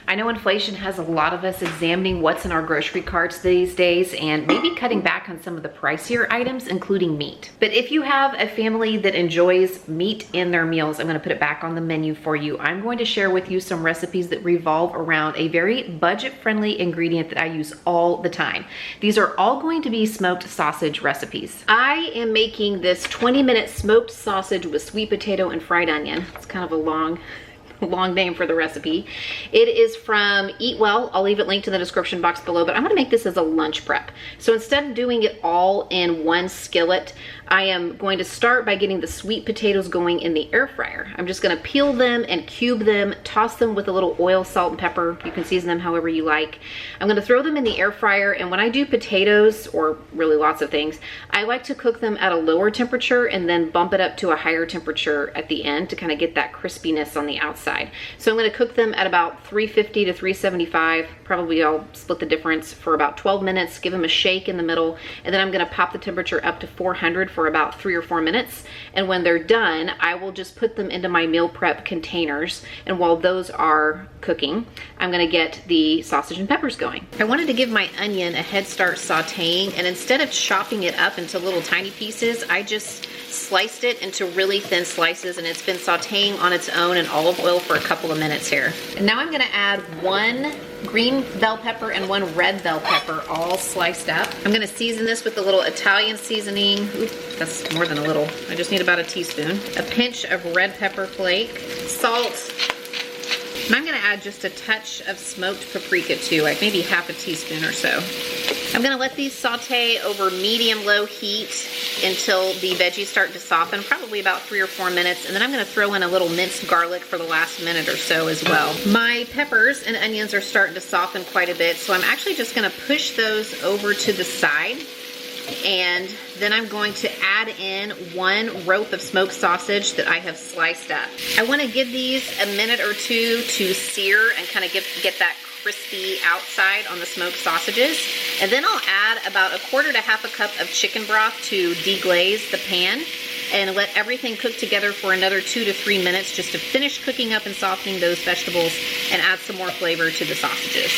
I know inflation has a lot of us examining what's in our grocery carts these days and maybe cutting back on some of the pricier items, including meat. But if you have a family that enjoys meat in their meals, I'm gonna put it back on the menu for you. I'm going to share with you some recipes that revolve around a very budget-friendly ingredient that I use all the time. These are all going to be smoked sausage recipes. I am making this 20-minute smoked sausage with sweet potato and fried onion. It's kind of a long name for the recipe. It is from Eat Well. I'll leave it linked in the description box below, but I'm gonna make this as a lunch prep. So instead of doing it all in one skillet, I am going to start by getting the sweet potatoes going in the air fryer. I'm just gonna peel them and cube them, toss them with a little oil, salt, and pepper. You can season them however you like. I'm gonna throw them in the air fryer, and when I do potatoes, or really lots of things, I like to cook them at a lower temperature and then bump it up to a higher temperature at the end to kind of get that crispiness on the outside. So I'm gonna cook them at about 350 to 375. Probably I'll split the difference for about 12 minutes, give them a shake in the middle, and then I'm gonna pop the temperature up to 400 for about 3 or 4 minutes. And when they're done, I will just put them into my meal prep containers. And while those are cooking, I'm gonna get the sausage and peppers going. I wanted to give my onion a head start sauteing, and instead of chopping it up into little tiny pieces, I just sliced it into really thin slices, and it's been sauteing on its own in olive oil for a couple of minutes here. And now I'm gonna add 1 green bell pepper and 1 red bell pepper, all sliced up. I'm gonna season this with a little Italian seasoning. Ooh, that's more than a little. I just need about a teaspoon. A pinch of red pepper flake, salt, and I'm gonna add just a touch of smoked paprika too, like maybe half a teaspoon or so. I'm gonna let these saute over medium-low heat until the veggies start to soften, probably about 3 or 4 minutes, and then I'm gonna throw in a little minced garlic for the last minute or so as well. My peppers and onions are starting to soften quite a bit, so I'm actually just gonna push those over to the side, and then I'm going to add in 1 rope of smoked sausage that I have sliced up. I wanna give these a minute or 2 to sear and kind of get that crispy outside on the smoked sausages. And then I'll add about 1/4 to 1/2 cup of chicken broth to deglaze the pan, and let everything cook together for another 2 to 3 minutes just to finish cooking up and softening those vegetables and add some more flavor to the sausages.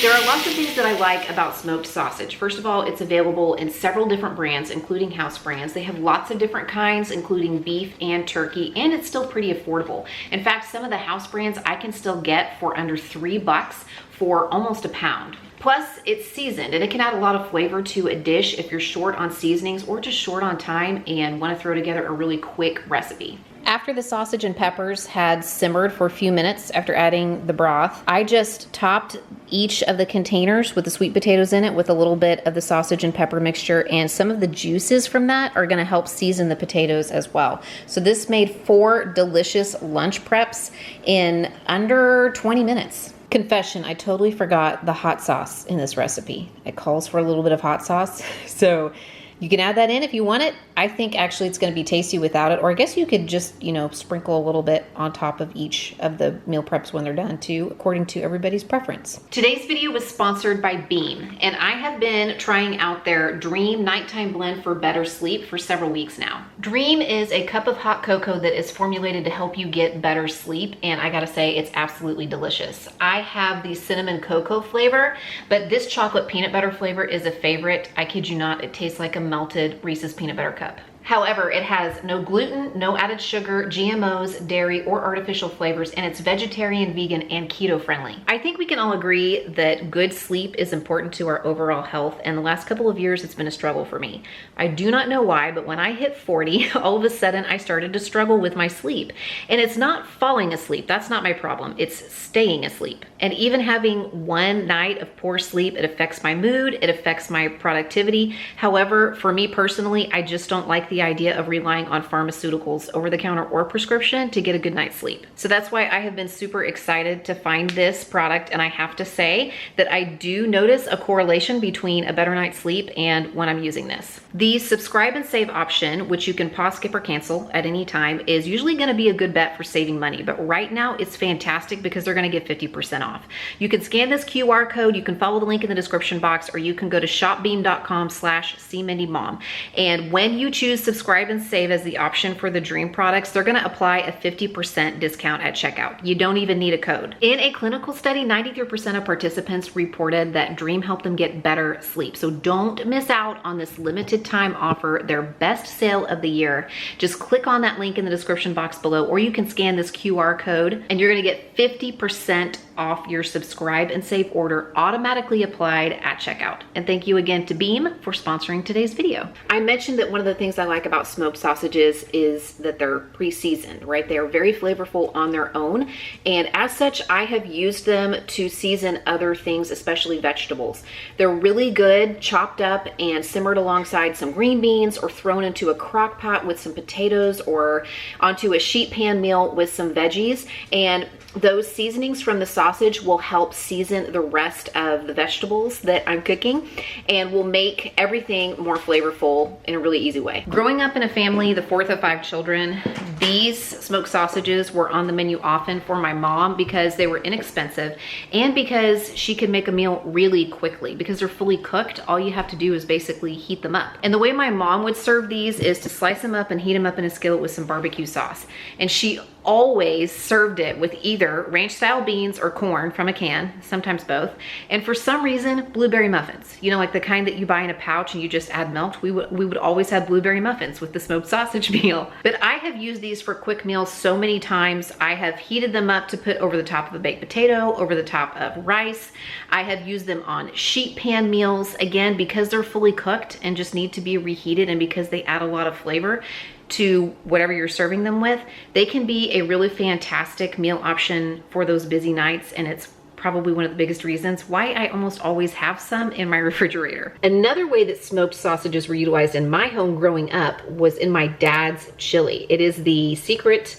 There are lots of things that I like about smoked sausage. First of all, it's available in several different brands, including house brands. They have lots of different kinds, including beef and turkey, and it's still pretty affordable. In fact, some of the house brands I can still get for under $3 for almost a pound. Plus, it's seasoned, and it can add a lot of flavor to a dish if you're short on seasonings or just short on time and want to throw together a really quick recipe. After the sausage and peppers had simmered for a few minutes after adding the broth, I just topped each of the containers with the sweet potatoes in it with a little bit of the sausage and pepper mixture, and some of the juices from that are gonna help season the potatoes as well. So this made 4 delicious lunch preps in under 20 minutes. Confession, I totally forgot the hot sauce in this recipe. It calls for a little bit of hot sauce, so you can add that in if you want it. I think actually it's gonna be tasty without it, or I guess you could just, sprinkle a little bit on top of each of the meal preps when they're done too, according to everybody's preference. Today's video was sponsored by Beam, and I have been trying out their Dream Nighttime Blend for better sleep for several weeks now. Dream is a cup of hot cocoa that is formulated to help you get better sleep, and I gotta say, it's absolutely delicious. I have the cinnamon cocoa flavor, but this chocolate peanut butter flavor is a favorite. I kid you not, it tastes like a melted Reese's peanut butter cup. However, it has no gluten, no added sugar, GMOs, dairy, or artificial flavors, and it's vegetarian, vegan, and keto friendly. I think we can all agree that good sleep is important to our overall health, and the last couple of years it's been a struggle for me. I do not know why, but when I hit 40, all of a sudden I started to struggle with my sleep. And it's not falling asleep, that's not my problem, it's staying asleep. And even having one night of poor sleep, it affects my mood, it affects my productivity. However, for me personally, I just don't like the idea of relying on pharmaceuticals, over the counter or prescription, to get a good night's sleep. So that's why I have been super excited to find this product, and I have to say that I do notice a correlation between a better night's sleep and when I'm using this. The subscribe and save option, which you can pause, skip, or cancel at any time, is usually gonna be a good bet for saving money, but right now it's fantastic because they're gonna give 50% off. You can scan this QR code, you can follow the link in the description box, or you can go to shopbeam.com/cmindymom. And when you choose use subscribe and save as the option for the Dream products, they're gonna apply a 50% discount at checkout. You don't even need a code. In a clinical study, 93% of participants reported that Dream helped them get better sleep. So don't miss out on this limited time offer, their best sale of the year. Just click on that link in the description box below, or you can scan this QR code and you're gonna get 50% off your subscribe and save order automatically applied at checkout. And thank you again to Beam for sponsoring today's video. I mentioned that one of the things I like about smoked sausages is that they're pre-seasoned, right? They are very flavorful on their own. And as such, I have used them to season other things, especially vegetables. They're really good chopped up and simmered alongside some green beans, or thrown into a crock pot with some potatoes, or onto a sheet pan meal with some veggies. And those seasonings from the sausage will help season the rest of the vegetables that I'm cooking, and will make everything more flavorful in a really easy way. Growing up in a family, the fourth of 5 children, these smoked sausages were on the menu often for my mom because they were inexpensive and because she could make a meal really quickly. Because they're fully cooked, all you have to do is basically heat them up. And the way my mom would serve these is to slice them up and heat them up in a skillet with some barbecue sauce. And she always served it with either ranch style beans or corn from a can, sometimes both. And for some reason, blueberry muffins, you know, like the kind that you buy in a pouch and you just add milk. We would always have blueberry muffins with the smoked sausage meal. But I have used these for quick meals so many times. I have heated them up to put over the top of a baked potato, over the top of rice. I have used them on sheet pan meals, again, because they're fully cooked and just need to be reheated, and because they add a lot of flavor to whatever you're serving them with. They can be a really fantastic meal option for those busy nights, and it's probably one of the biggest reasons why I almost always have some in my refrigerator. Another way that smoked sausages were utilized in my home growing up was in my dad's chili. It is the secret,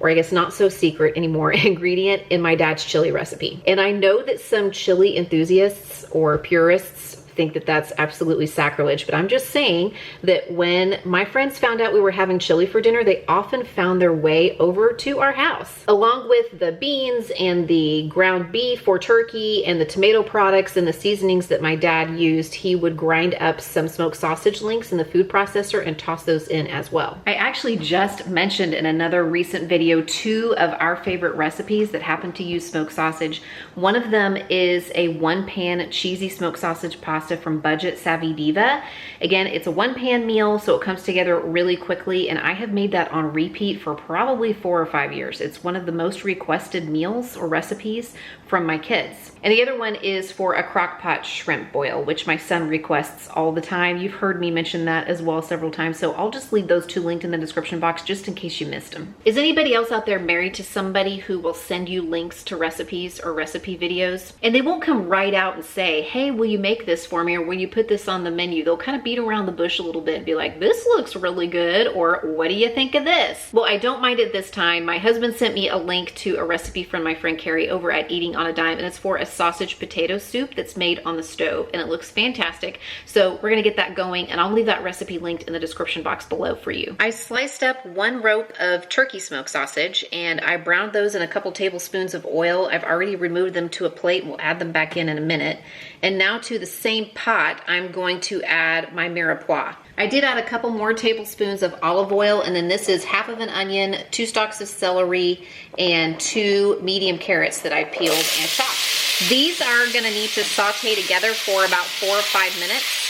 or I guess not so secret anymore, ingredient in my dad's chili recipe. And I know that some chili enthusiasts or purists think that that's absolutely sacrilege, but I'm just saying that when my friends found out we were having chili for dinner, they often found their way over to our house. Along with the beans and the ground beef or turkey and the tomato products and the seasonings that my dad used, he would grind up some smoked sausage links in the food processor and toss those in as well. I actually just mentioned in another recent video 2 of our favorite recipes that happen to use smoked sausage. One of them is a 1-pan cheesy smoked sausage pasta from Budget Savvy Diva. Again, it's a 1-pan meal, so it comes together really quickly, and I have made that on repeat for probably 4 or 5 years. It's one of the most requested meals or recipes from my kids. And the other one is for a crock pot shrimp boil, which my son requests all the time. You've heard me mention that as well several times, so I'll just leave those 2 linked in the description box just in case you missed them. Is anybody else out there married to somebody who will send you links to recipes or recipe videos? And they won't come right out and say, hey, will you make this for me, or will you put this on the menu? They'll kind of beat around the bush a little bit and be like, this looks really good, or what do you think of this? Well, I don't mind it this time. My husband sent me a link to a recipe from my friend Carrie over at Eating on a Dime, and it's for a sausage potato soup that's made on the stove, and it looks fantastic. So we're gonna get that going, and I'll leave that recipe linked in the description box below for you. I sliced up 1 rope of turkey smoked sausage, and I browned those in a couple tablespoons of oil. I've already removed them to a plate. We'll add them back in a minute. And now to the same pot, I'm going to add my mirepoix. I did add a couple more tablespoons of olive oil, and then this is half of an onion, 2 stalks of celery, and 2 medium carrots that I peeled and chopped. These are gonna need to saute together for about 4 or 5 minutes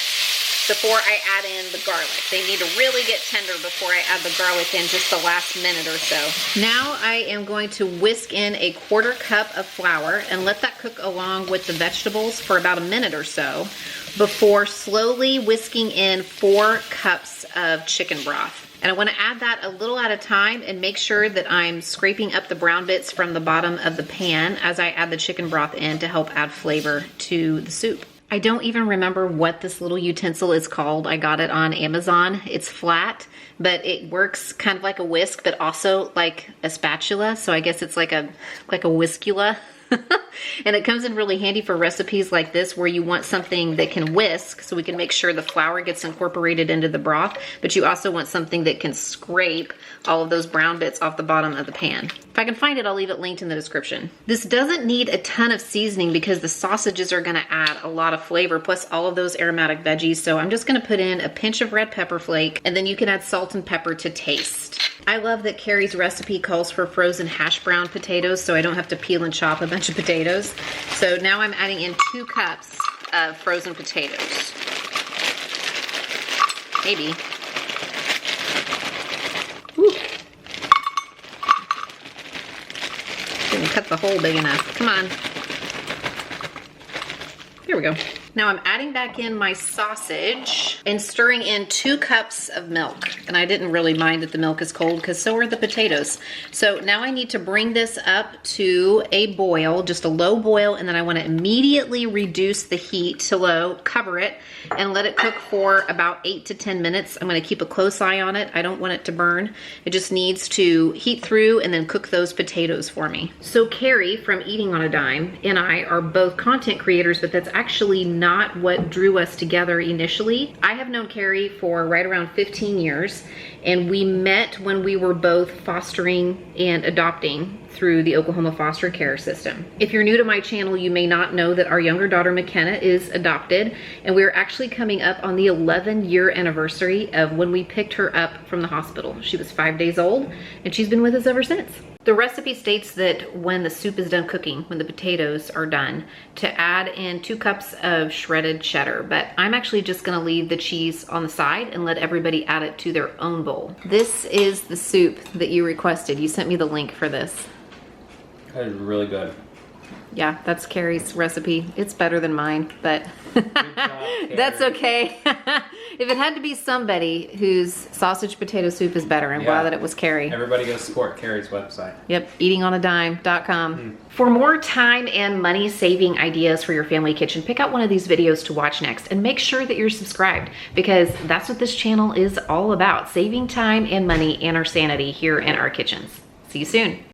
before I add in the garlic. They need to really get tender before I add the garlic in, just the last minute or so. Now I am going to whisk in a 1/4 cup of flour and let that cook along with the vegetables for about a minute or so before slowly whisking in 4 cups of chicken broth. And I want to add that a little at a time and make sure that I'm scraping up the brown bits from the bottom of the pan as I add the chicken broth in to help add flavor to the soup. I don't even remember what this little utensil is called. I got it on Amazon. It's flat, but it works kind of like a whisk, but also like a spatula. So I guess it's like a whiskula. And it comes in really handy for recipes like this where you want something that can whisk so we can make sure the flour gets incorporated into the broth, but you also want something that can scrape all of those brown bits off the bottom of the pan. If I can find it, I'll leave it linked in the description. This doesn't need a ton of seasoning because the sausages are gonna add a lot of flavor, plus all of those aromatic veggies. So I'm just gonna put in a pinch of red pepper flake, and then you can add salt and pepper to taste. I love that Carrie's recipe calls for frozen hash brown potatoes, so I don't have to peel and chop a bunch of potatoes. So now I'm adding in 2 cups of frozen potatoes. Maybe. Woo. Didn't cut the hole big enough. Come on. There we go. Now I'm adding back in my sausage and stirring in 2 cups of milk. And I didn't really mind that the milk is cold because so are the potatoes. So now I need to bring this up to a boil, just a low boil, and then I want to immediately reduce the heat to low, cover it, and let it cook for about 8 to 10 minutes. I'm going to keep a close eye on it. I don't want it to burn. It just needs to heat through and then cook those potatoes for me. So Carrie from Eating on a Dime and I are both content creators, but that's actually not what drew us together initially. I have known Carrie for right around 15 years, and we met when we were both fostering and adopting through the Oklahoma foster care system. If you're new to my channel, you may not know that our younger daughter McKenna is adopted, and we're actually coming up on the 11-year anniversary of when we picked her up from the hospital. She was 5 days old, and she's been with us ever since. The recipe states that when the soup is done cooking, when the potatoes are done, to add in 2 cups of shredded cheddar, but I'm actually just gonna leave the cheese on the side and let everybody add it to their own bowl. This is the soup that you requested. You sent me the link for this. That is really good. Yeah, that's Carrie's recipe. It's better than mine, but Good job, that's okay. If it had to be somebody whose sausage potato soup is better, I'm glad that it was Carrie. Everybody go support Carrie's website. Yep, eatingonadime.com. For more time and money saving ideas for your family kitchen, pick out one of these videos to watch next and make sure that you're subscribed, because that's what this channel is all about, saving time and money and our sanity here in our kitchens. See you soon.